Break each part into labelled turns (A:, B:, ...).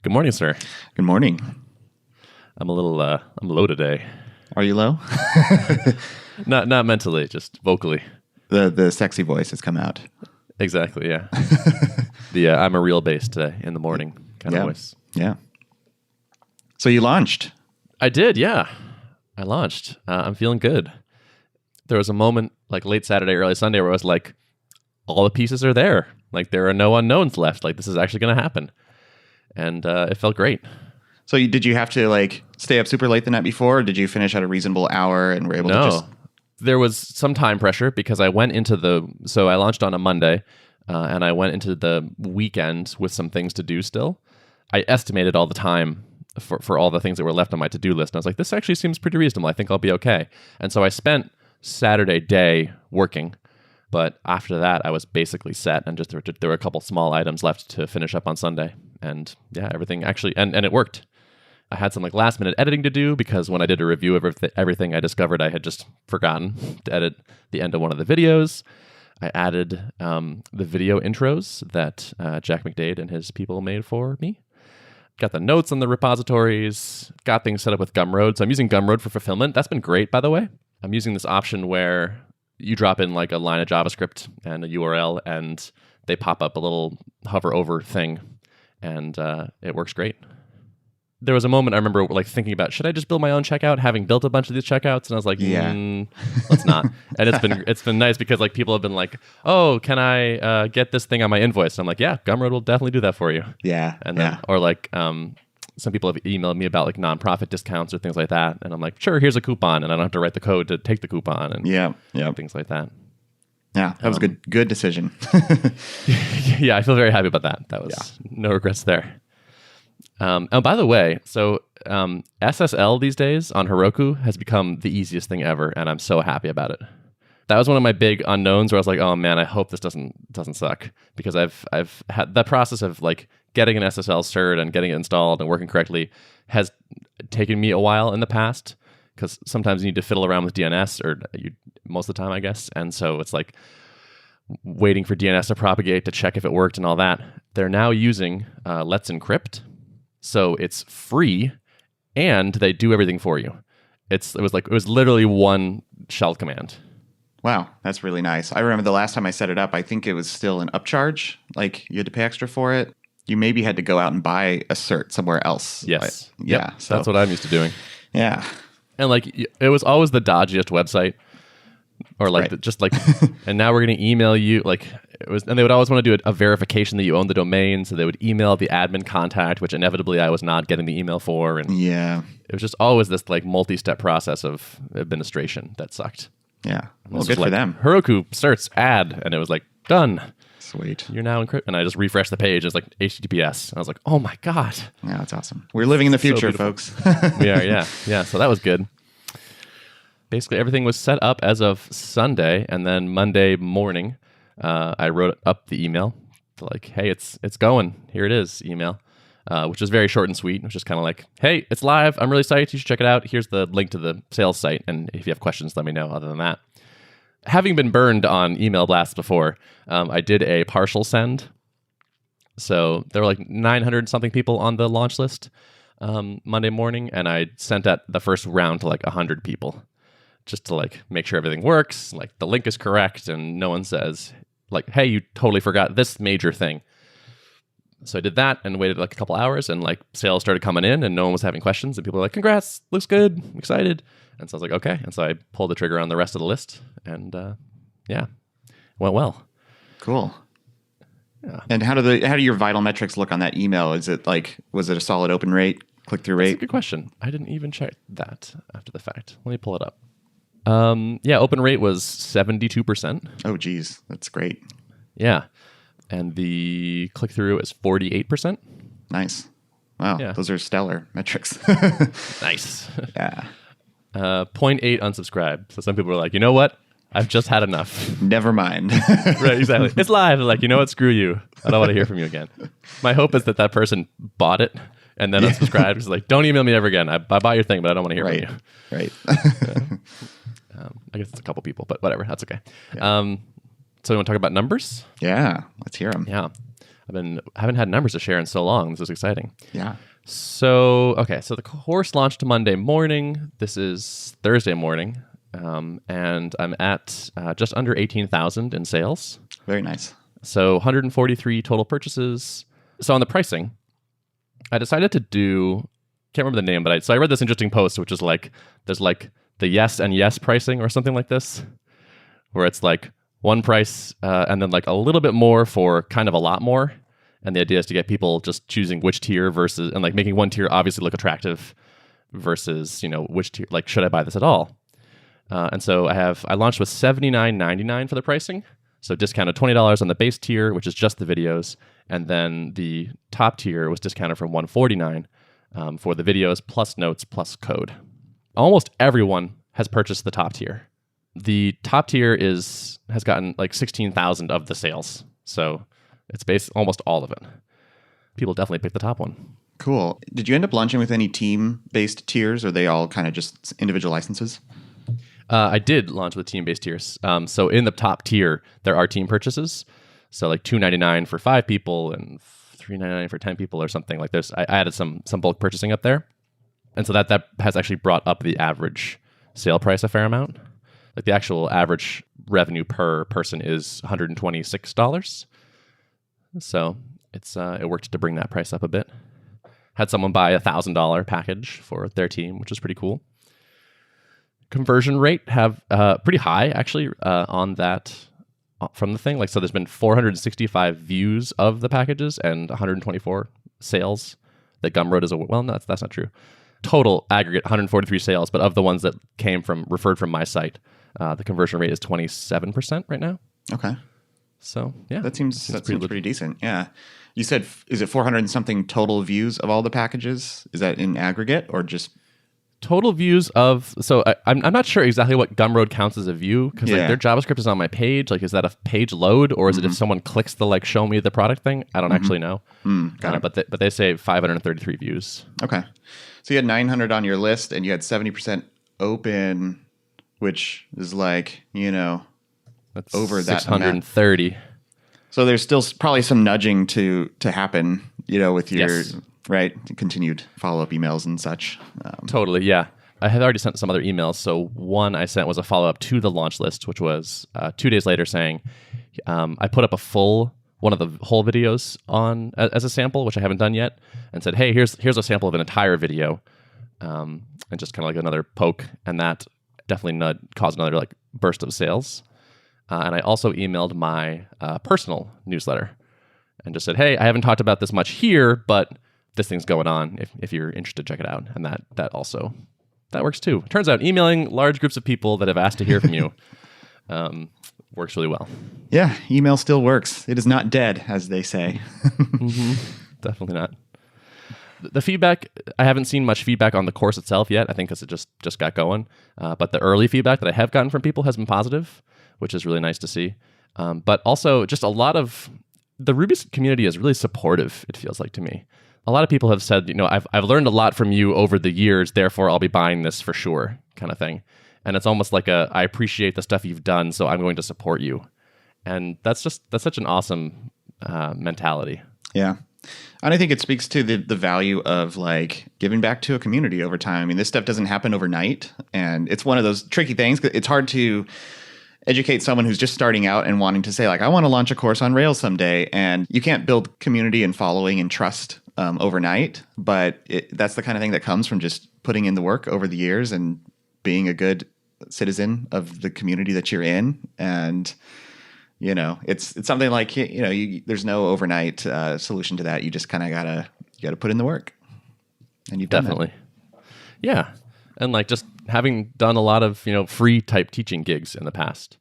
A: Good morning, sir.
B: Good morning.
A: I'm low today.
B: Are you low?
A: Not mentally, just vocally.
B: The sexy voice has come out.
A: Exactly, yeah. I'm a real bass today in the morning kind of voice.
B: Yeah. So you launched.
A: I did, yeah. I launched. I'm feeling good. There was a moment like late Saturday, early Sunday where I was like, all the pieces are there. Like there are no unknowns left. Like this is actually going to happen. And it felt great.
B: So did you have to like stay up super late the night before, or did you finish at a reasonable hour and were able to just...
A: There was some time pressure because I went into so I launched on a Monday and I went into the weekend with some things to do still. I estimated all the time for all the things that were left on my to-do list. And I was like, this actually seems pretty reasonable. I think I'll be okay. And so I spent Saturday day working. But after that, I was basically set, and just there were a couple small items left to finish up on Sunday, and yeah, everything actually and it worked. I had some like last minute editing to do because when I did a review of everything, I discovered I had just forgotten to edit the end of one of the videos. I added the video intros that Jack McDade and his people made for me. Got the notes on the repositories. Got things set up with Gumroad, so I'm using Gumroad for fulfillment. That's been great, by the way. I'm using this option where you drop in like a line of JavaScript and a URL, and they pop up a little hover over thing, and it works great. There was a moment I remember like thinking about, should I just build my own checkout, having built a bunch of these checkouts? And I was like, let's not. And it's been nice because like people have been like, oh, can I get this thing on my invoice? And I'm like, yeah, Gumroad will definitely do that for you.
B: Yeah.
A: And then, or like, some people have emailed me about like nonprofit discounts or things like that. And I'm like, sure, here's a coupon. And I don't have to write the code to take the coupon and things like that.
B: Yeah, that was a good decision.
A: Yeah, I feel very happy about that. That was no regrets there. And by the way, so SSL these days on Heroku has become the easiest thing ever. And I'm so happy about it. That was one of my big unknowns where I was like, oh man, I hope this doesn't suck, because I've had the process of like getting an SSL cert and getting it installed and working correctly has taken me a while in the past, because sometimes you need to fiddle around with DNS, or most of the time, I guess. And so it's like waiting for DNS to propagate to check if it worked and all that. They're now using Let's Encrypt. So it's free and they do everything for you. It was literally one shell command.
B: Wow, that's really nice. I remember the last time I set it up, I think it was still an upcharge. Like you had to pay extra for it. You maybe had to go out and buy a cert somewhere else.
A: Yes.
B: Yeah.
A: So that's what I'm used to doing.
B: Yeah.
A: And like it was always the dodgiest website, or like just like, and now we're going to email you. Like it was, and they would always want to do a verification that you own the domain. So they would email the admin contact, which inevitably I was not getting the email for. And it was just always this like multi-step process of administration that sucked.
B: Yeah. Well, good for them.
A: Heroku certs add, and it was like done.
B: Sweet.
A: You're now encrypted. And I just refreshed the page. It's like HTTPS. And I was like, oh my God.
B: Yeah, that's awesome. We're living in the future, folks.
A: We are, yeah. Yeah, so that was good. Basically, everything was set up as of Sunday. And then Monday morning, I wrote up the email to like, hey, it's going. Here it is, email. Which was very short and sweet. It was just kind of like, hey, it's live. I'm really psyched. You should check it out. Here's the link to the sales site. And if you have questions, let me know. Other than that, having been burned on email blasts before, I did a partial send. So there were like 900 something people on the launch list Monday morning. And I sent out the first round to like 100 people just to like make sure everything works. Like the link is correct. And no one says like, hey, you totally forgot this major thing. So I did that and waited like a couple hours, and like sales started coming in and no one was having questions, and people were like, congrats, looks good, I'm excited. And so I was like, okay. And so I pulled the trigger on the rest of the list, and went well.
B: Cool.
A: Yeah.
B: And how do your vital metrics look on that email? Is it like, was it a solid open rate, click-through rate?
A: That's a good question. I didn't even check that after the fact. Let me pull it up. Open rate was 72%.
B: Oh, geez. That's great.
A: Yeah. And the click-through is 48%.
B: Nice. Wow.
A: Yeah.
B: Those are stellar metrics.
A: Nice.
B: Yeah.
A: 0.8 unsubscribe. So some people were like, you know what? I've just had enough.
B: Never mind.
A: Right, exactly. It's live. They're like, you know what? Screw you. I don't want to hear from you again. My hope is that person bought it and then unsubscribed. It's like, don't email me ever again. I bought your thing, but I don't want to hear from you.
B: Right.
A: I guess it's a couple people, but whatever. That's okay.
B: Yeah.
A: So you want to talk about numbers?
B: Yeah. Let's hear them.
A: Yeah. haven't had numbers to share in so long. This is exciting.
B: Yeah.
A: So the course launched Monday morning. This is Thursday morning, and I'm at just under 18,000 in sales.
B: Very nice.
A: So 143 total purchases. So on the pricing, I decided to do, can't remember the name, but I read this interesting post, which is like, there's like the yes and yes pricing or something like this, where it's like one price and then like a little bit more for kind of a lot more. And the idea is to get people just choosing which tier versus, and like making one tier obviously look attractive versus, which tier, like, should I buy this at all? And so I launched with $79.99 for the pricing. So discounted $20 on the base tier, which is just the videos. And then the top tier was discounted from $149 for the videos plus notes plus code. Almost everyone has purchased the top tier. The top tier has gotten like 16,000 of the sales. So it's almost all of it. People definitely pick the top one.
B: Cool. Did you end up launching with any team-based tiers, or are they all kind of just individual licenses?
A: I did launch with team-based tiers. So in the top tier, there are team purchases. So like $299 for 5 people and $399 for 10 people or something. Like I added some bulk purchasing up there. And so that has actually brought up the average sale price a fair amount. Like the actual average revenue per person is $126. So it worked to bring that price up a bit. Had someone buy a $1,000 package for their team, which is pretty cool. Conversion rate have pretty high actually on that from the thing. Like, so there's been 465 views of the packages and 124 sales that Gumroad is well, no, that's not true. Total aggregate 143 sales, but of the ones that referred from my site, the conversion rate is 27% right now.
B: Okay.
A: So yeah,
B: that seems pretty decent. Yeah. You said, is it 400 and something total views of all the packages? Is that in aggregate or just
A: total views of? So I'm not sure exactly what Gumroad counts as a view, because like their JavaScript is on my page. Like, is that a page load, or is it if someone clicks the like show me the product thing? I don't actually know.
B: Got it.
A: But they say 533 views.
B: Okay. So you had 900 on your list, and you had 70% open, which is like,
A: that's
B: over that
A: 630.
B: Amount. So there's still probably some nudging to happen, with your continued follow-up emails and such.
A: Totally, yeah. I had already sent some other emails. So one I sent was a follow-up to the launch list, which was 2 days later saying, I put up one of the whole videos on as a sample, which I haven't done yet, and said, hey, here's a sample of an entire video, and just kind of like another poke, and that definitely caused another like burst of sales. And I also emailed my personal newsletter and just said, hey, I haven't talked about this much here, but this thing's going on. If you're interested, check it out. And that works too. Turns out emailing large groups of people that have asked to hear from you works really well.
B: Yeah, email still works. It is not dead, as they say.
A: Definitely not. The feedback, I haven't seen much feedback on the course itself yet. I think because it just got going. But the early feedback that I have gotten from people has been positive, which is really nice to see. But also just a lot of the Ruby community is really supportive, it feels like to me. A lot of people have said, I've learned a lot from you over the years, therefore I'll be buying this for sure kind of thing. And it's almost like I appreciate the stuff you've done, so I'm going to support you. And that's such an awesome mentality.
B: Yeah. And I think it speaks to the value of like giving back to a community over time. I mean, this stuff doesn't happen overnight, and it's one of those tricky things. It's hard to educate someone who's just starting out and wanting to say like, I want to launch a course on Rails someday. And you can't build community and following and trust overnight, but that's the kind of thing that comes from just putting in the work over the years and being a good citizen of the community that you're in. And, it's something like, there's no overnight solution to that. You just kind of gotta put in the work, and you've
A: definitely
B: done that.
A: Yeah. And like just having done a lot of, free type teaching gigs in the past,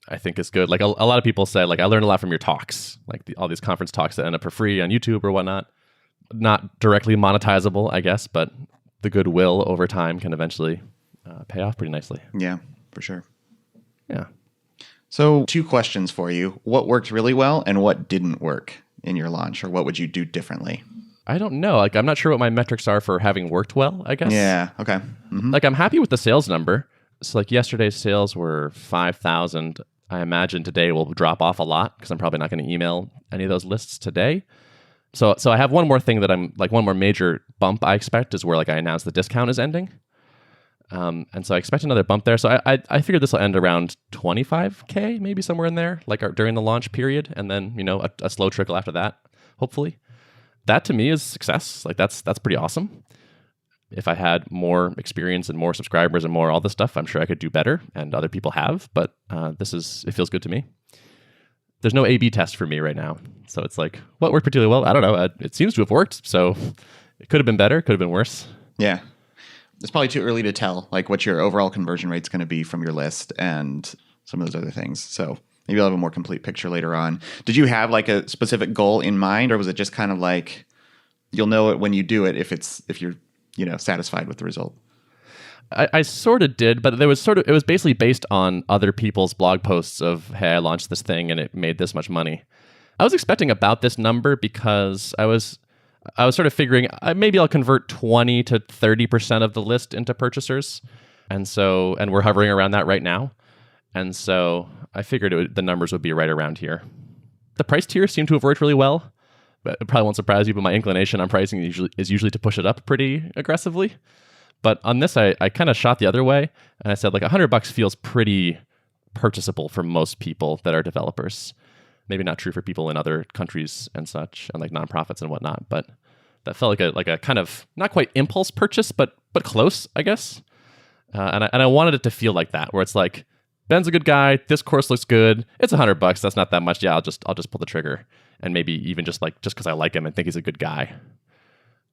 A: I think is good. Like a lot of people say, like, I learned a lot from your talks, like all these conference talks that end up for free on YouTube or whatnot. Not directly monetizable, I guess, but the goodwill over time can eventually pay off pretty nicely.
B: Yeah, for sure.
A: Yeah.
B: So 2 questions for you. What worked really well and what didn't work in your launch, or what would you do differently?
A: I don't know. Like, I'm not sure what my metrics are for having worked well, I guess.
B: Yeah. Okay.
A: Like, I'm happy with the sales number. So like yesterday's sales were 5,000. I imagine today will drop off a lot because I'm probably not going to email any of those lists today. So I have one more thing that I'm like, one more major bump I expect is where like I announce the discount is ending. And so I expect another bump there. So I figured this will end around 25K, maybe somewhere in there, like during the launch period. And then, a slow trickle after that, hopefully. That to me is success. Like that's pretty awesome. If I had more experience and more subscribers and more all this stuff, I'm sure I could do better, and other people have. But it feels good to me. There's no A/B test for me right now, so it's like what worked particularly well. I don't know. It seems to have worked, so it could have been better, could have been worse.
B: Yeah, it's probably too early to tell like what your overall conversion rate's going to be from your list and some of those other things. So maybe I'll have a more complete picture later on. Did you have like a specific goal in mind, or was it just kind of like you'll know it when you do it if you're satisfied with the result?
A: I sort of did, but it was basically based on other people's blog posts of, hey, I launched this thing and it made this much money. I was expecting about this number because I was sort of figuring maybe I'll convert 20 to 30% of the list into purchasers. And we're hovering around that right now. And so I figured the numbers would be right around here. The price tier seemed to have worked really well. But it probably won't surprise you, but my inclination on pricing is usually to push it up pretty aggressively. But on this, I kind of shot the other way, and I said like $100 feels pretty purchasable for most people that are developers. Maybe not true for people in other countries and such, and like nonprofits and whatnot. But that felt like a kind of not quite impulse purchase, but close, I guess. And I wanted it to feel like that, where it's like Ben's a good guy. This course looks good. It's $100. That's not that much. Yeah, I'll just pull the trigger, and maybe even just because I like him and think he's a good guy.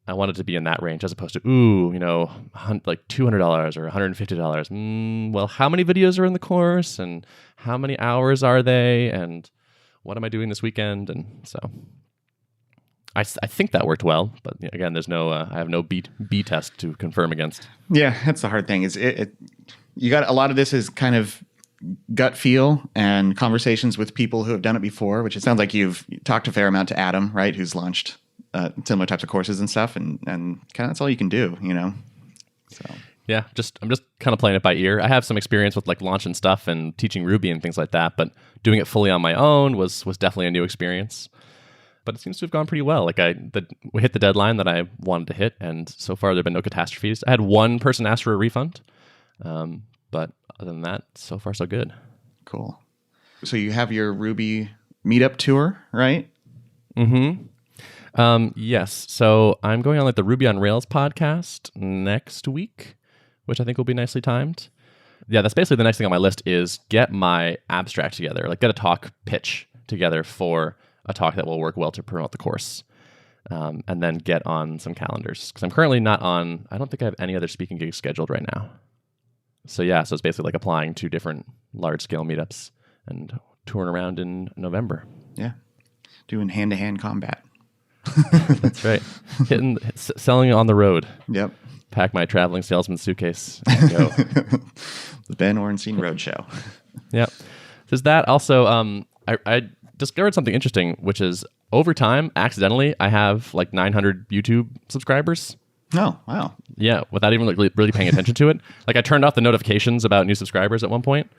A: I wanted to be in that range as opposed to like $200 or $150. Well, how many videos are in the course, and how many hours are they, and what am I doing this weekend? And so I think that worked well, but again, there's no I have no B test to confirm against.
B: Yeah, that's the hard thing. Is you got a lot of this is kind of gut feel and conversations with people who have done it before, which it sounds like you've talked a fair amount to Adam, right? Who's launched similar types of courses and stuff, and kind of that's all you can do, So
A: yeah, I'm just kind of playing it by ear. I have some experience with like launching stuff and teaching Ruby and things like that, but doing it fully on my own was definitely a new experience. But it seems to have gone pretty well. Like we hit the deadline that I wanted to hit, and so far there've been no catastrophes. I had one person ask for a refund, but other than that, so far so good.
B: Cool. So you have your Ruby meetup tour, right?
A: Mm-hmm. Yes. So I'm going on like the Ruby on Rails podcast next week, which I think will be nicely timed. Yeah, that's basically the next thing on my list is get my abstract together, like get a talk pitch together for a talk that will work well to promote the course, and then get on some calendars. Because I'm currently not on, I don't think I have any other speaking gigs scheduled right now. So yeah, so it's basically like applying to different large-scale meetups and touring around in November.
B: Yeah, doing hand-to-hand combat.
A: That's right. Selling on the road.
B: Yep.
A: Pack my traveling salesman suitcase and go.
B: The Ben Orenstein Roadshow.
A: Yep. There's that. Also, I discovered something interesting, which is over time, accidentally, I have like 900 YouTube subscribers.
B: Oh, wow.
A: Yeah, without even really paying attention to it. Like I turned off the notifications about new subscribers at one point,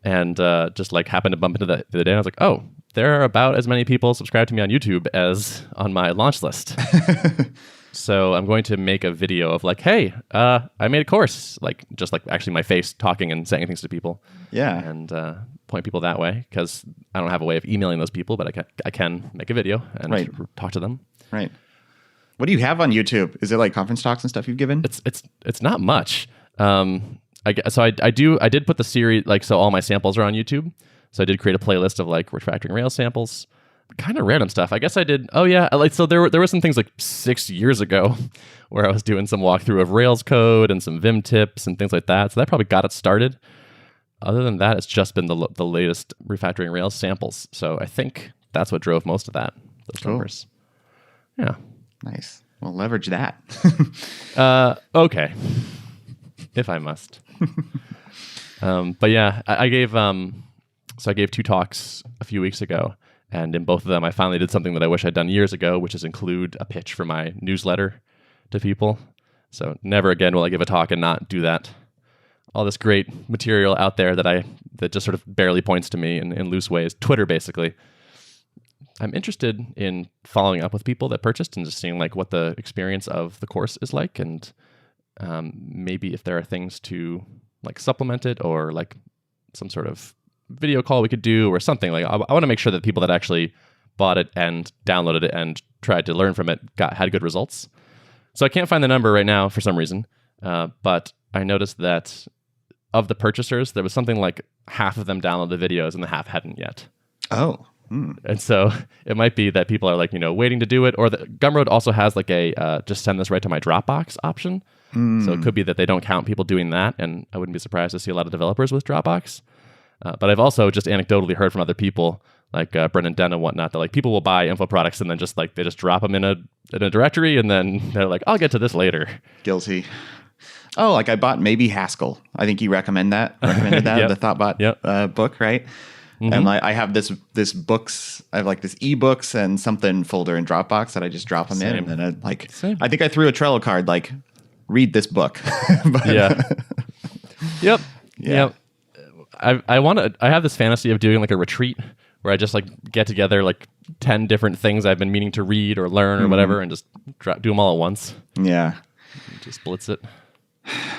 A: and just like happened to bump into that the other day. And I was like, oh, there are about as many people subscribed to me on YouTube as on my launch list. So I'm going to make a video of like, hey, I made a course, like just like actually my face talking and saying things to people.
B: Yeah.
A: And point people that way, because I don't have a way of emailing those people, but I can make a video and talk to them.
B: Right. What do you have on YouTube? Is it like conference talks and stuff you've given?
A: It's not much. I did put the series, like, so all my samples are on YouTube. So I did create a playlist of like refactoring Rails samples, kind of random stuff. I guess I did. Oh yeah, like so there were some things like 6 years ago where I was doing some walkthrough of Rails code and some Vim tips and things like that. So that probably got it started. Other than that, it's just been the latest refactoring Rails samples. So I think that's what drove most of those numbers. Yeah. Nice.
B: Well, leverage that.
A: Okay. If I must. But yeah, I gave I gave 2 talks a few weeks ago, and in both of them I finally did something that I wish I'd done years ago, which is include a pitch for my newsletter to people. So never again will I give a talk and not do that. all this great material out there that just sort of barely points to me in loose ways. Twitter, basically. I'm interested in following up with people that purchased and just seeing like what the experience of the course is like, and maybe if there are things to like supplement it, or like some sort of video call we could do or something. Like I want to make sure that people that actually bought it and downloaded it and tried to learn from it had good results. So I can't find the number right now for some reason, but I noticed that of the purchasers, there was something like half of them downloaded the videos and the half hadn't yet.
B: Oh.
A: And so it might be that people are like, waiting to do it, or Gumroad also has like a just send this right to my Dropbox option. So it could be that they don't count people doing that, and I wouldn't be surprised to see a lot of developers with Dropbox. But I've also just anecdotally heard from other people, like Brendan Den and whatnot, that like people will buy info products and then just like they just drop them in a directory, and then they're like, I'll get to this later.
B: Guilty. Oh, like I bought Maybe Haskell. I think you recommended that
A: Yep.
B: the Thoughtbot book, right? Mm-hmm. And I have this books. I have like this ebooks and something folder in Dropbox that I just drop them in, and then I think I threw a Trello card like, read this book.
A: Yeah. Yep.
B: Yeah.
A: I have this fantasy of doing like a retreat where I just like get together like 10 different things I've been meaning to read or learn or whatever, and just do them all at once.
B: Yeah.
A: Just blitz it.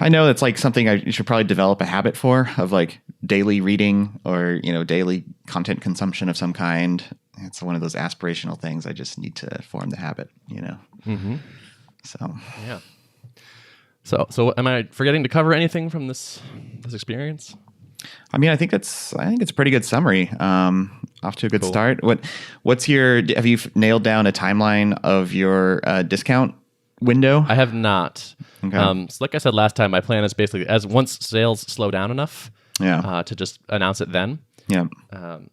B: I know it's like something I should probably develop a habit for, of like daily reading or, daily content consumption of some kind. It's one of those aspirational things. I just need to form the habit,
A: Mm-hmm.
B: So,
A: yeah. So am I forgetting to cover anything from this experience?
B: I mean, I think it's a pretty good summary. Off to a good start. Have you nailed down a timeline of your discount window?
A: I have not.
B: Okay.
A: So like I said last time, my plan is basically as once sales slow down enough, to just announce it then.
B: Yeah.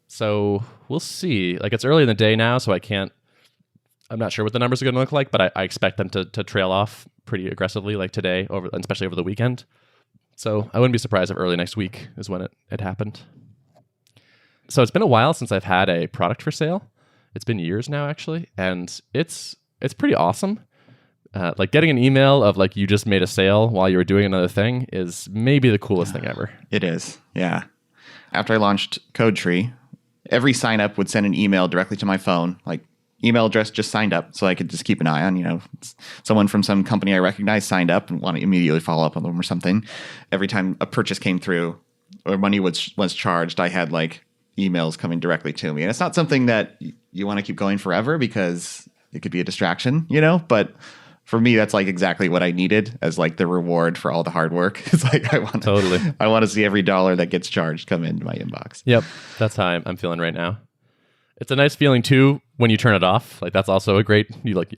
A: So we'll see. Like it's early in the day now, so I'm not sure what the numbers are going to look like, but I expect them to trail off pretty aggressively, like today, especially over the weekend. So I wouldn't be surprised if early next week is when it happened. So it's been a while since I've had a product for sale. It's been years now, actually, and it's pretty awesome. Like getting an email of like you just made a sale while you were doing another thing is maybe the coolest thing ever.
B: It is, yeah. After I launched CodeTree, every sign up would send an email directly to my phone, like email address just signed up, so I could just keep an eye on, someone from some company I recognize signed up and want to immediately follow up on them or something. Every time a purchase came through or money was charged, I had like emails coming directly to me. And it's not something that you want to keep going forever because it could be a distraction, but for me, that's like exactly what I needed as like the reward for all the hard work. It's like I want to see every dollar that gets charged come into my inbox.
A: Yep, that's how I'm feeling right now. It's a nice feeling too when you turn it off. Like that's also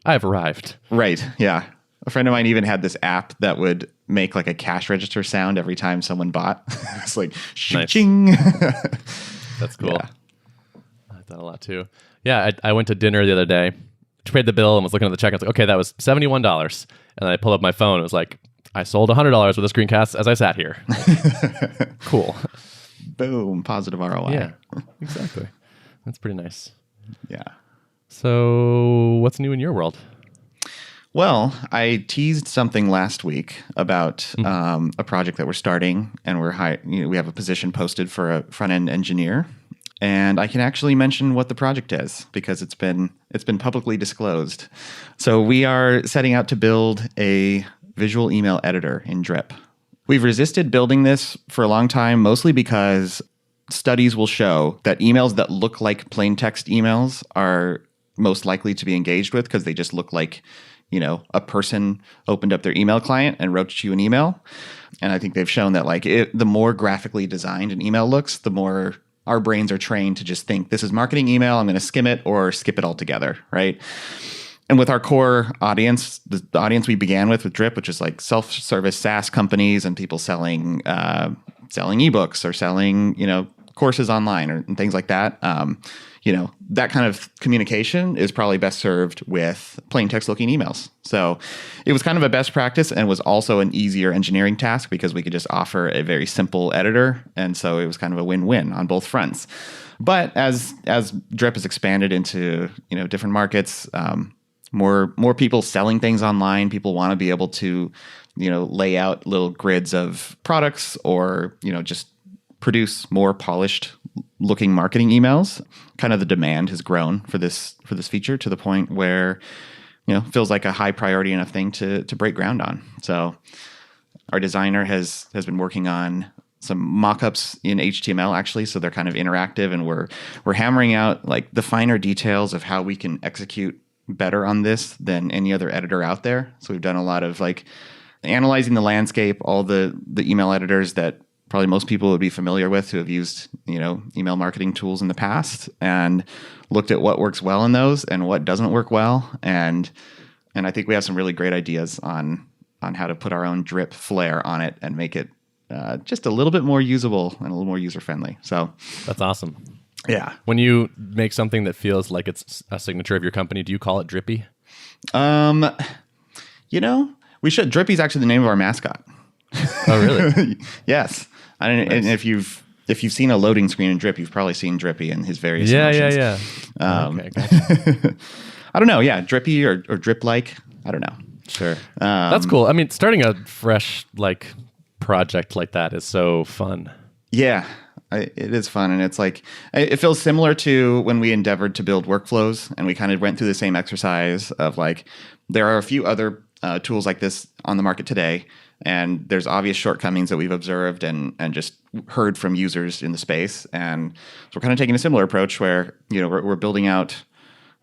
A: I've arrived.
B: Right. Yeah. A friend of mine even had this app that would make like a cash register sound every time someone bought. It's like ching.
A: That's cool. Yeah. I like that a lot too. Yeah, I went to dinner the other day, paid the bill, and was looking at the check. I was like, okay, that was $71. And then I pulled up my phone. It was like, I sold $100 with a screencast as I sat here. Cool.
B: Boom. Positive ROI.
A: Yeah, exactly. That's pretty nice.
B: Yeah.
A: So what's new in your world?
B: Well, I teased something last week about a project that we're starting, and we have a position posted for a front-end engineer. And I can actually mention what the project is because it's been publicly disclosed. So we are setting out to build a visual email editor in Drip. We've resisted building this for a long time, mostly because studies will show that emails that look like plain text emails are most likely to be engaged with because they just look like, a person opened up their email client and wrote you an email. And I think they've shown that the more graphically designed an email looks, the more our brains are trained to just think this is marketing email. I'm going to skim it or skip it altogether, right? And with our core audience, the audience we began with Drip, which is like self-service SaaS companies and people selling ebooks or selling courses online and things like that. That kind of communication is probably best served with plain text looking emails. So it was kind of a best practice and was also an easier engineering task because we could just offer a very simple editor. And so it was kind of a win-win on both fronts. But as Drip has expanded into, different markets, more people selling things online. People want to be able to, lay out little grids of products or, just produce more polished looking marketing emails. Kind of the demand has grown for this feature to the point where, feels like a high priority enough thing to break ground on. So our designer has been working on some mock-ups in HTML actually, so they're kind of interactive, and we're hammering out like the finer details of how we can execute better on this than any other editor out there. So we've done a lot of like analyzing the landscape, all the email editors that probably most people would be familiar with who have used, email marketing tools in the past, and looked at what works well in those and what doesn't work well. And I think we have some really great ideas on how to put our own drip flair on it and make it just a little bit more usable and a little more user-friendly. So
A: that's awesome.
B: Yeah.
A: When you make something that feels like it's a signature of your company, do you call it Drippy?
B: We should. Drippy's actually the name of our mascot.
A: Oh, really?
B: Yes.
A: Nice.
B: And if you've seen a loading screen in Drip, you've probably seen Drippy and his various emotions.
A: Yeah.
B: Okay, gotcha. I don't know. Yeah, Drippy or Drip-like. I don't know.
A: Sure. That's cool. I mean, starting a fresh project like that is so fun.
B: Yeah, it is fun. And it's like, it feels similar to when we endeavored to build workflows, and we kind of went through the same exercise of like, there are a few other tools like this on the market today, and there's obvious shortcomings that we've observed and just heard from users in the space. And so we're kind of taking a similar approach where, we're building out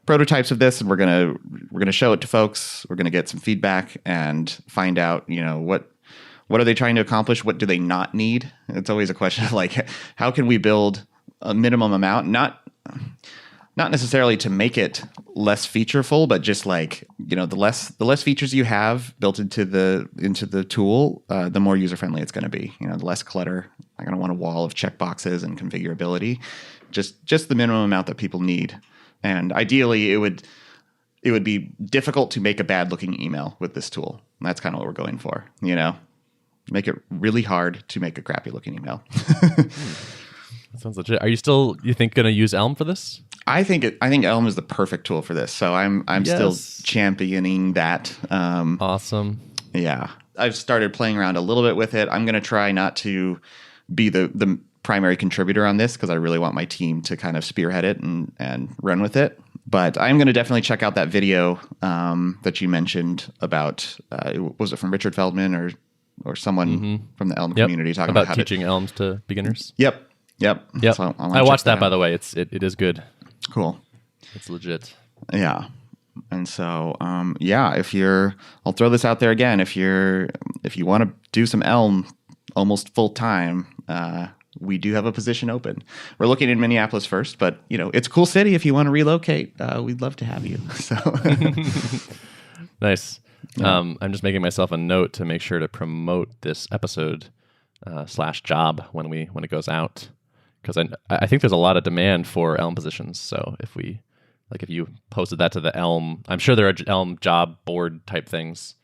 B: prototypes of this, and we're gonna show it to folks. We're gonna get some feedback and find out, what are they trying to accomplish? What do they not need? It's always a question of like, how can we build a minimum amount, not necessarily to make it less featureful, but just like, the less features you have built into the tool, the more user friendly it's going to be. The less clutter. I'm going to want a wall of checkboxes and configurability, just the minimum amount that people need. And ideally, it would be difficult to make a bad looking email with this tool. And that's kind of what we're going for. Make it really hard to make a crappy looking email.
A: That sounds legit. Are you think going to use Elm for this?
B: I think Elm is the perfect tool for this. So I'm still championing that.
A: Awesome.
B: Yeah. I've started playing around a little bit with it. I'm going to try not to be the primary contributor on this, because I really want my team to kind of spearhead it and run with it. But I'm going to definitely check out that video that you mentioned about, was it from Richard Feldman or someone from the Elm community talking about
A: teaching Elms to beginners?
B: Yep.
A: So I watched that, by the way. It is good.
B: Cool.
A: It's legit.
B: Yeah. And so, I'll throw this out there again. If you want to do some Elm almost full time, we do have a position open. We're looking in Minneapolis first, but it's a cool city. If you want to relocate, we'd love to have you. So
A: nice. Yeah. I'm just making myself a note to make sure to promote this episode /job when it goes out, because I think there's a lot of demand for Elm positions. So if you posted that to the Elm, I'm sure there are Elm job board type things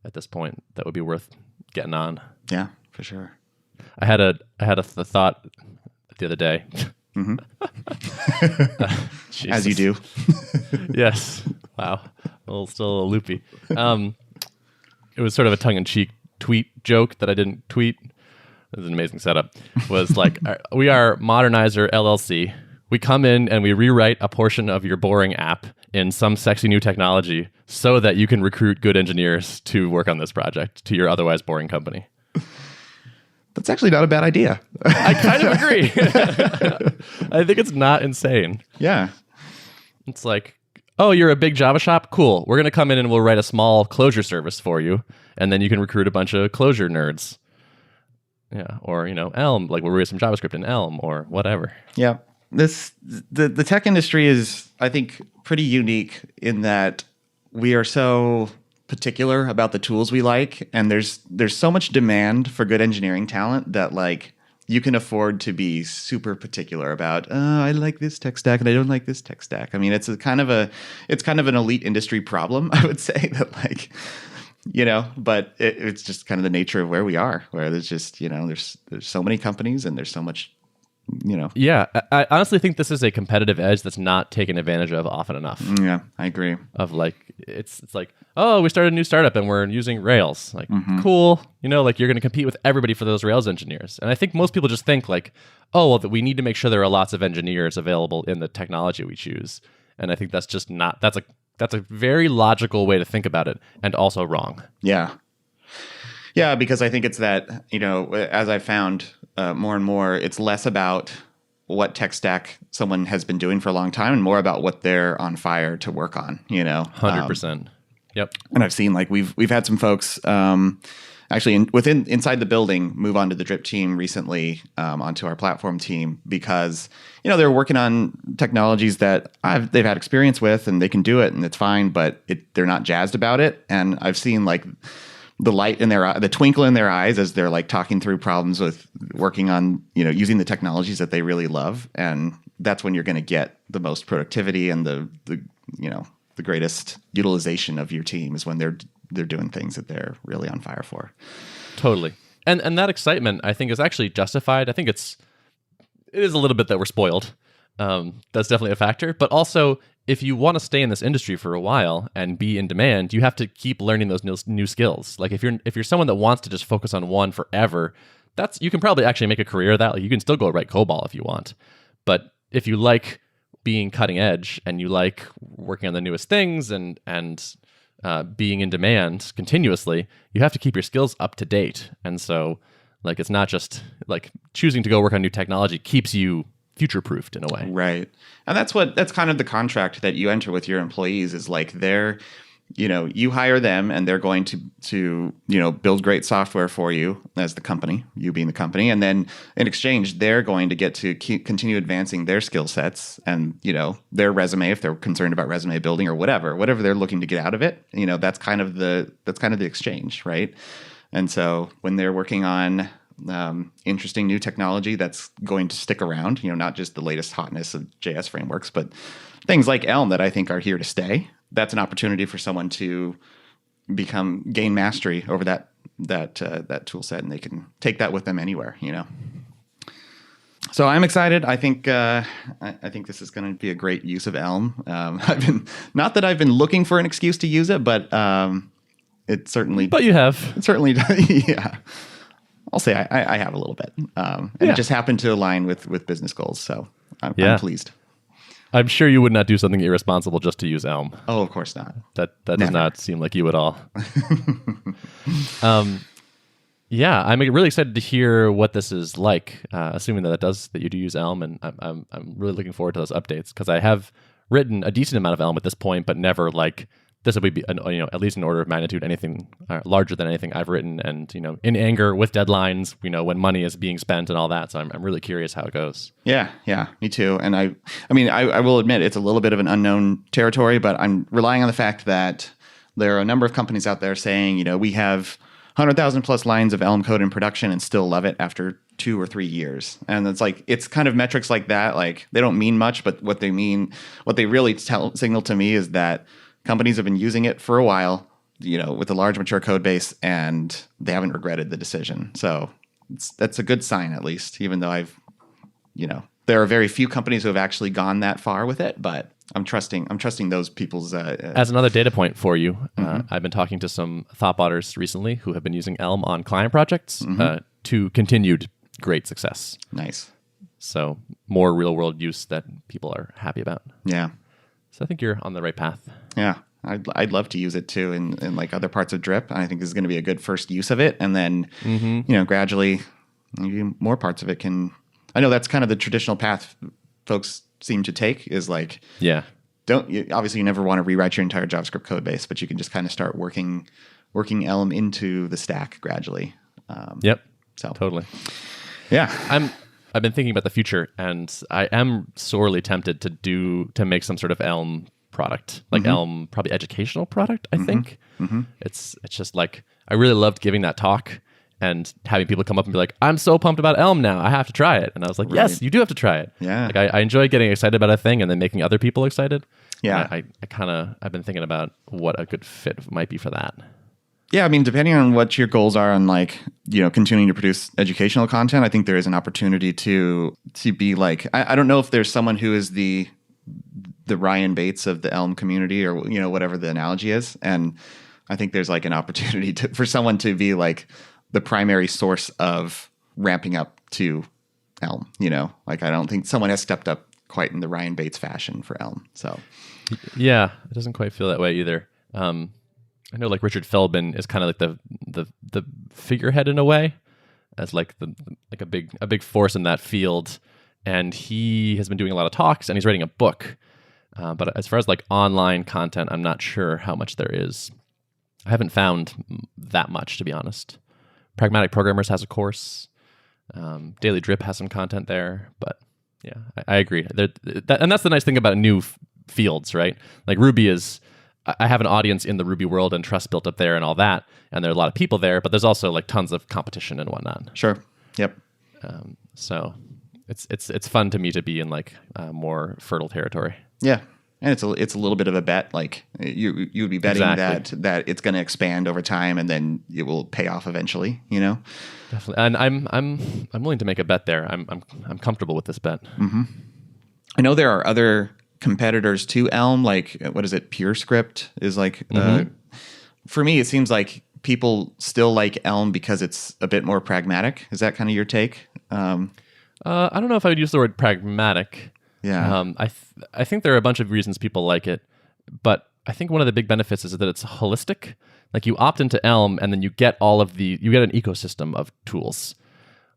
A: at this point that would be worth getting on.
B: Yeah, for sure. I
A: had a thought the other day.
B: Mm-hmm. As you do.
A: Yes. Wow. Still a little loopy. It was sort of a tongue-in-cheek tweet joke that I didn't tweet. It was an amazing setup. Was like, we are Modernizer LLC. We come in and we rewrite a portion of your boring app in some sexy new technology so that you can recruit good engineers to work on this project to your otherwise boring company.
B: That's actually not a bad idea.
A: I kind of agree. I think it's not insane.
B: Yeah.
A: It's like, oh, you're a big Java shop? Cool. We're going to come in and we'll write a small Clojure service for you, and then you can recruit a bunch of Clojure nerds. Yeah. Or, Elm, like we'll write some JavaScript in Elm or whatever.
B: Yeah. The tech industry is, I think, pretty unique in that we are so particular about the tools we like, and there's so much demand for good engineering talent that like you can afford to be super particular about, I like this tech stack and I don't like this tech stack. I mean, it's kind of an elite industry problem, I would say, that like, but it's just kind of the nature of where we are, where there's just, there's so many companies and there's so much
A: Yeah, I honestly think this is a competitive edge that's not taken advantage of often enough.
B: Yeah, I agree.
A: Of like, it's like, oh, we started a new startup and we're using Rails. Like, cool. Like you're going to compete with everybody for those Rails engineers. And I think most people just think like, oh, well, that we need to make sure there are lots of engineers available in the technology we choose. And I think that's just not. That's a very logical way to think about it, and also wrong.
B: Yeah. Yeah, because I think it's that, as I found more and more, it's less about what tech stack someone has been doing for a long time and more about what they're on fire to work on,
A: 100%. Yep.
B: And I've seen like we've had some folks actually inside the building move on to the Drip team recently, onto our platform team because, they're working on technologies that they've had experience with and they can do it and it's fine, but they're not jazzed about it. And I've seen like the light in their eye, the twinkle in their eyes as they're like talking through problems with working on, using the technologies that they really love. And that's when you're going to get the most productivity and the greatest utilization of your team is when they're doing things that they're really on fire for.
A: Totally. And that excitement I think is actually justified. I think it is a little bit that we're spoiled. That's definitely a factor, but also if you want to stay in this industry for a while and be in demand, you have to keep learning those new skills. Like if you're someone that wants to just focus on one forever, you can probably actually make a career of that. Like you can still go write COBOL if you want. But if you like being cutting edge and you like working on the newest things and being in demand continuously, you have to keep your skills up to date. And so like it's not just like choosing to go work on new technology keeps you future-proofed in a way.
B: Right. And that's kind of the contract that you enter with your employees is like you hire them and they're going to build great software for you as the company, you being the company. And then in exchange, they're going to get to continue advancing their skill sets and, their resume, if they're concerned about resume building or whatever they're looking to get out of it. That's kind of the exchange. Right. And so when they're working on interesting new technology that's going to stick around, not just the latest hotness of JS frameworks, but things like Elm that I think are here to stay. That's an opportunity for someone to gain mastery over that tool set, and they can take that with them anywhere, So I'm excited. I think this is going to be a great use of Elm. Not that I've been looking for an excuse to use it, but it certainly.
A: But you have.
B: It certainly, yeah. I'll say I have a little bit, and it just happened to align with business goals. So I'm pleased.
A: I'm sure you would not do something irresponsible just to use Elm.
B: Oh, of course not.
A: That does not seem like you at all. Yeah, I'm really excited to hear what this is like, assuming that you do use Elm, and I'm really looking forward to those updates because I have written a decent amount of Elm at this point, but never like this would be at least an order of magnitude anything larger than anything I've written, and in anger with deadlines, when money is being spent and all that. So I'm really curious how it goes. Yeah,
B: me too. And I will admit it's a little bit of an unknown territory, but I'm relying on the fact that there are a number of companies out there saying we have 100,000 plus lines of Elm code in production and still love it after 2 or 3 years. And it's kind of metrics like that. Like they don't mean much, but what they really signal to me is that companies have been using it for a while, with a large mature code base, and they haven't regretted the decision. So that's a good sign, at least, even though there are very few companies who have actually gone that far with it, but I'm trusting those people's.
A: As another data point for you, I've been talking to some thoughtbotters recently who have been using Elm on client projects to continued great success.
B: Nice.
A: So more real world use that people are happy about.
B: Yeah.
A: So I think you're on the right path.
B: Yeah, I'd love to use it too in like other parts of Drip. I think this is going to be a good first use of it, and then gradually, maybe more parts of it can. I know that's kind of the traditional path folks seem to take. Is like obviously you never want to rewrite your entire JavaScript code base, but you can just kind of start working Elm into the stack gradually.
A: Yep.
B: So
A: totally.
B: Yeah.
A: I've been thinking about the future, and I am sorely tempted to make some sort of Elm product, like Elm, probably educational product. I think it's just like I really loved giving that talk and having people come up and be like, "I'm so pumped about Elm now, I have to try it." And I was like, "Yes, you do have to try it."
B: Yeah,
A: like I enjoy getting excited about a thing and then making other people excited.
B: Yeah,
A: I've been thinking about what a good fit might be for that.
B: Yeah, I mean, depending on what your goals are on like, continuing to produce educational content, I think there is an opportunity to be like, I don't know if there's someone who is the Ryan Bates of the Elm community, or whatever the analogy is, and I think there's like an opportunity for someone to be like the primary source of ramping up to Elm. Like I don't think someone has stepped up quite in the Ryan Bates fashion for Elm. So
A: yeah, it doesn't quite feel that way either. I know like Richard Feldman is kind of like the figurehead in a way, as like a big force in that field, and he has been doing a lot of talks and he's writing a book. But as far as like online content, I'm not sure how much there is. I haven't found that much, to be honest. Pragmatic Programmers has a course. Daily Drip has some content there, but yeah, I agree. And that's the nice thing about new fields, right? Like Ruby is, I have an audience in the Ruby world and trust built up there and all that, and there are a lot of people there, but there's also like tons of competition and whatnot.
B: Sure. Yep.
A: So it's fun to me to be in like more fertile territory.
B: Yeah. And it's a little bit of a bet. Like you would be betting that it's going to expand over time, and then it will pay off eventually.
A: Definitely. And I'm willing to make a bet there. I'm comfortable with this bet.
B: Mm-hmm. I know there are other competitors to Elm. Like what is it? PureScript is like. For me, it seems like people still like Elm because it's a bit more pragmatic. Is that kind of your take?
A: I don't know if I would use the word pragmatic.
B: Yeah.
A: I think there are a bunch of reasons people like it, but I think one of the big benefits is that it's holistic. Like you opt into Elm and then you get you get an ecosystem of tools.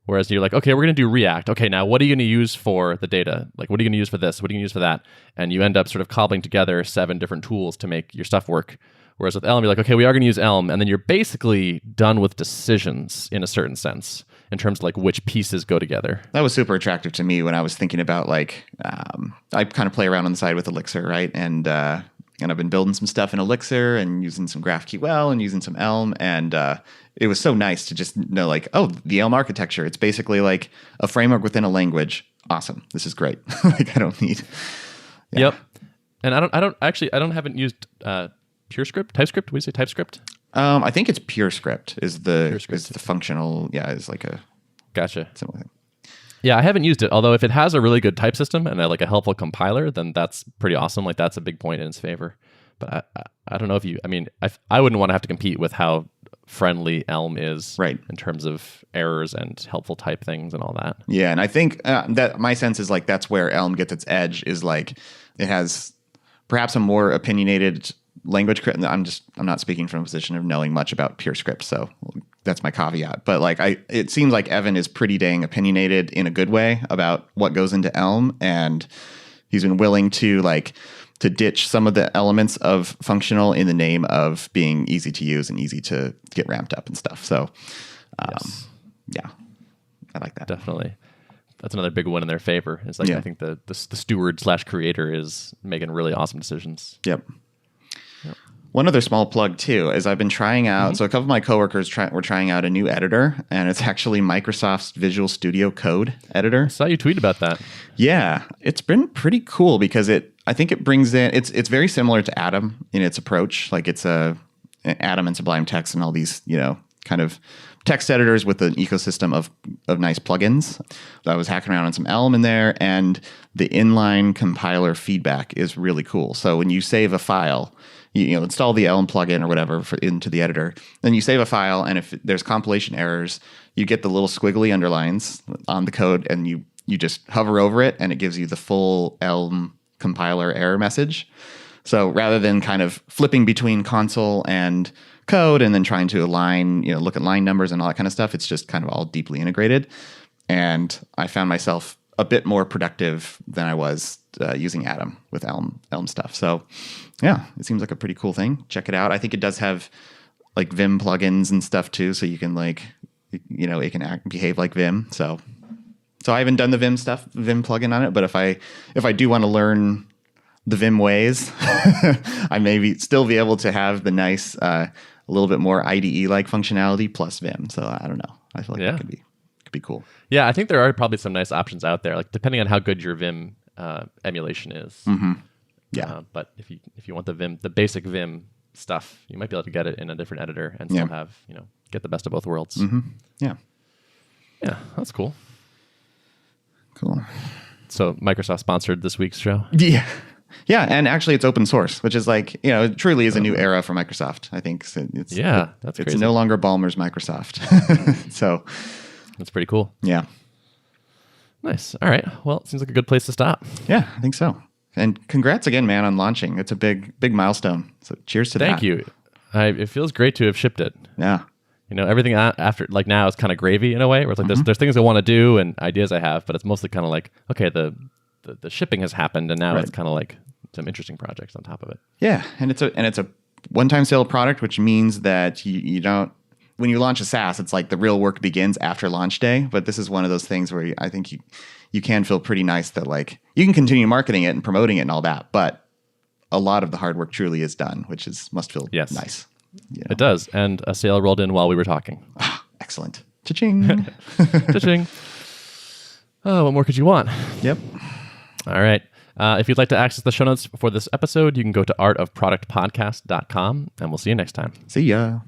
A: Whereas you're like, okay, we're going to do React. Okay, now what are you going to use for the data? Like, what are you going to use for this? What are you going to use for that? And you end up sort of cobbling together 7 different tools to make your stuff work. Whereas with Elm, you're like, okay, we are going to use Elm, and then you're basically done with decisions in a certain sense in terms of like which pieces go together.
B: That was super attractive to me when I was thinking about like, I kind of play around on the side with Elixir, right? And I've been building some stuff in Elixir and using some GraphQL and using some Elm, and it was so nice to just know like, oh, the Elm architecture, it's basically like a framework within a language. Awesome, this is great. Like I don't need.
A: Yeah. Yep. And I haven't used PureScript, TypeScript. What do you say, TypeScript?
B: I think it's PureScript is the functional. Yeah, is like a
A: gotcha
B: similar thing.
A: Yeah, I haven't used it. Although if it has a really good type system and like a helpful compiler, then that's pretty awesome. Like that's a big point in its favor. But I don't know if you. I mean, I wouldn't want to have to compete with how friendly Elm is,
B: right,
A: in terms of errors and helpful type things and all that.
B: Yeah, and I think that my sense is like that's where Elm gets its edge. Is like it has perhaps a more opinionated language. I'm not speaking from a position of knowing much about PureScript, so that's my caveat. But like it seems like Evan is pretty dang opinionated in a good way about what goes into Elm, and he's been willing to ditch some of the elements of functional in the name of being easy to use and easy to get ramped up and stuff. So
A: yes.
B: Yeah, I like that.
A: Definitely. That's another big one in their favor. It's like, I think the steward / creator is making really awesome decisions.
B: Yep. One other small plug too is I've been trying out. So a couple of my coworkers were trying out a new editor, and it's actually Microsoft's Visual Studio Code editor.
A: I saw you tweet about that.
B: Yeah, it's been pretty cool because I think it brings in. It's very similar to Atom in its approach. Like it's Atom and Sublime Text and all these kind of text editors with an ecosystem of nice plugins. I was hacking around on some Elm in there, and the inline compiler feedback is really cool. So when you save a file, you install the Elm plugin or whatever into the editor, then you save a file, and if there's compilation errors, you get the little squiggly underlines on the code, and you just hover over it, and it gives you the full Elm compiler error message. So rather than kind of flipping between console and code and then trying to align, look at line numbers and all that kind of stuff, it's just kind of all deeply integrated. And I found myself a bit more productive than I was using Atom with Elm stuff. So yeah, it seems like a pretty cool thing. Check it out. I think it does have like Vim plugins and stuff too, so you can it can behave like Vim. So I haven't done the Vim plugin on it, but if I do want to learn the Vim ways, I may still be able to have the nice, a little bit more IDE-like functionality plus Vim. So I don't know. I feel like that could be cool.
A: Yeah, I think there are probably some nice options out there, like depending on how good your Vim emulation is.
B: Mm-hmm. Yeah,
A: but if you want the basic Vim stuff, you might be able to get it in a different editor and still have, get the best of both worlds.
B: Yeah.
A: Yeah, that's cool.
B: Cool.
A: So Microsoft sponsored this week's show.
B: Yeah. Yeah, and actually it's open source, which is like, it truly is a new era for Microsoft. I think it's
A: that's
B: it's
A: crazy.
B: no longer Ballmer's Microsoft. So
A: that's pretty cool.
B: Yeah.
A: Nice. All right. Well, it seems like a good place to stop.
B: Yeah, I think so. And congrats again, man, on launching. It's a big milestone. So cheers to that.
A: Thank you. It feels great to have shipped it.
B: Yeah.
A: Everything after like now is kind of gravy in a way, where it's like there's things I want to do and ideas I have, but it's mostly kind of like, okay, the shipping has happened, and now it's kind of like some interesting projects on top of it.
B: Yeah, and it's a one-time sale product, which means that you don't, when you launch a SaaS, it's like the real work begins after launch day. But this is one of those things where I think you can feel pretty nice that like you can continue marketing it and promoting it and all that, but a lot of the hard work truly is done, which must feel nice.
A: It does, and a sale rolled in while we were talking.
B: Excellent. Cha-ching.
A: Cha-ching. Oh, what more could you want?
B: Yep.
A: All right. If you'd like to access the show notes for this episode, you can go to artofproductpodcast.com, and we'll see you next time.
B: See ya.